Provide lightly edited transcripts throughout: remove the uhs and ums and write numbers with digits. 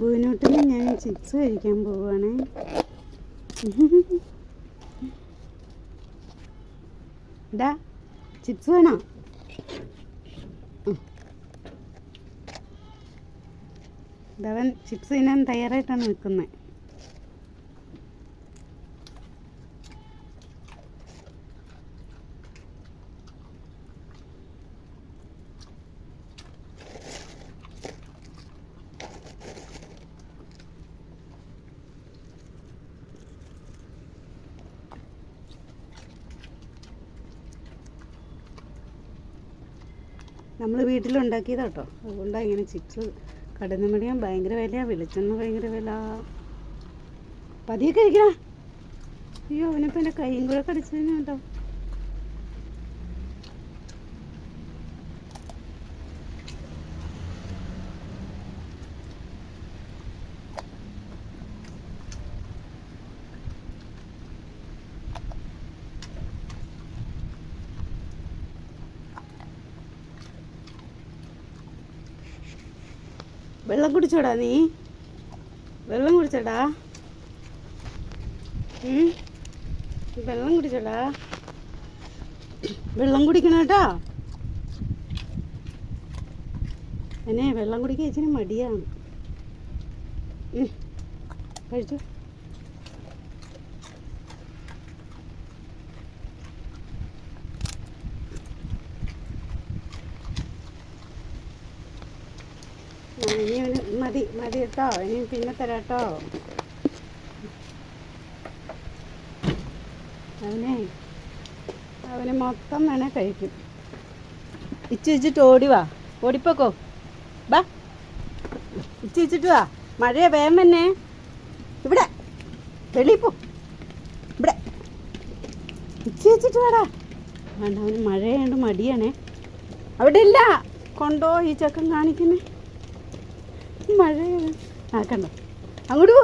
ബുവിനോട്ടിന് ഞാൻ ചിപ്സ് കഴിക്കാൻ പോവുകയാണേ. ഡാ ചിപ്സ് വേണോ? ഇതവൻ ചിപ്സ് തിന്നാൻ തയ്യാറായിട്ടാണ് നിൽക്കുന്നത്. നമ്മൾ വീട്ടിലുണ്ടാക്കിയതാണ് കേട്ടോ. അതുകൊണ്ടാണ് ഇങ്ങനെ ചിപ്സ്. കടയിൽ നിന്ന് മേടിക്കാൻ ഭയങ്കര വിലയാണ്, വെളിച്ചെണ്ണ ഭയങ്കര വില. പതിയെ കഴിക്കടാ. അയ്യോ അവനിപ്പോൾ എൻ്റെ കൈയും കൂടെ കടിച്ചു കേട്ടോ. വെള്ളം കുടിച്ചോടാ നീ? വെള്ളം കുടിച്ചോടാ? വെള്ളം കുടിച്ചോടാ? വെള്ളം കുടിക്കണം കേട്ടോ. എന്നെ വെള്ളം കുടിക്കാൻ ഇച്ചിരി മടിയാണ്. കഴിച്ചു. ഇനി അവന് മതി കേട്ടോ. ഇനി പിന്നെ തരാട്ടോ. അവന് മൊത്തം വേണേ കഴിക്കും. ഇച്ചിട്ട് ഓടിവാ, ഓടിപ്പോക്കോ. ബാ ഇച്ചിട്ട് വാ. മഴയാ, വേഗം തന്നെ. ഇവിടെ വെളിയിൽ പോ. ഇവിടെ ഇച്ചിട്ട് വാടാ. വേണ്ട, അവന് മഴയാണ്ട് മടിയാണേ. അവിടെ ഇല്ല, കൊണ്ടോ ഈ ചക്കൻ കാണിക്കുന്നേ. മഴ ആക്കണ്ട. അങ്ങോട്ട്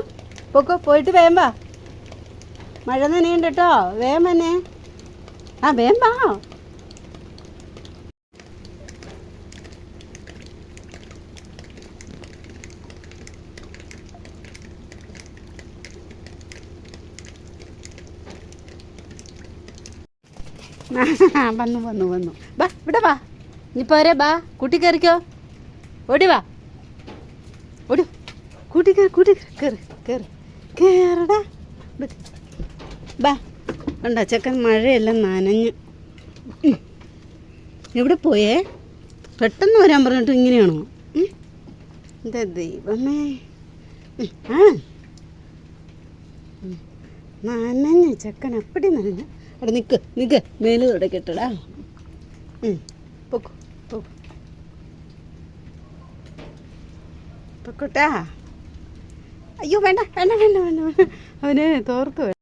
പോക്കോ. പോയിട്ട് വേഗം വാ. മഴ നനയുണ്ട് കേട്ടോ. വേഗം തന്നെ. ആ വേഗം വാ. വന്നു. ബാ ഇവിടെ വാ. ഇനി പോരെ. ബാ കൂട്ടി കയറിക്കോ. ഓടി വാ. ഓടി കൂട്ടി കയറടാ. ബാ. ഉണ്ടോ ചെക്കൻ മഴയെല്ലാം നനഞ്ഞ്. എവിടെ പോയേ? പെട്ടെന്ന് വരാൻ പറഞ്ഞിട്ട് ഇങ്ങനെയാണോ? എന്താ ദൈവമേ. നനഞ്ഞ് ചെക്കൻ അപ്പടി നനഞ്ഞ്. അവിടെ നിൽക്ക് മേല് തുടക്കട്ടടാ. പൊക്കോട്ടാ. അയ്യോ വേണ്ട. അവന് തോർത്ത്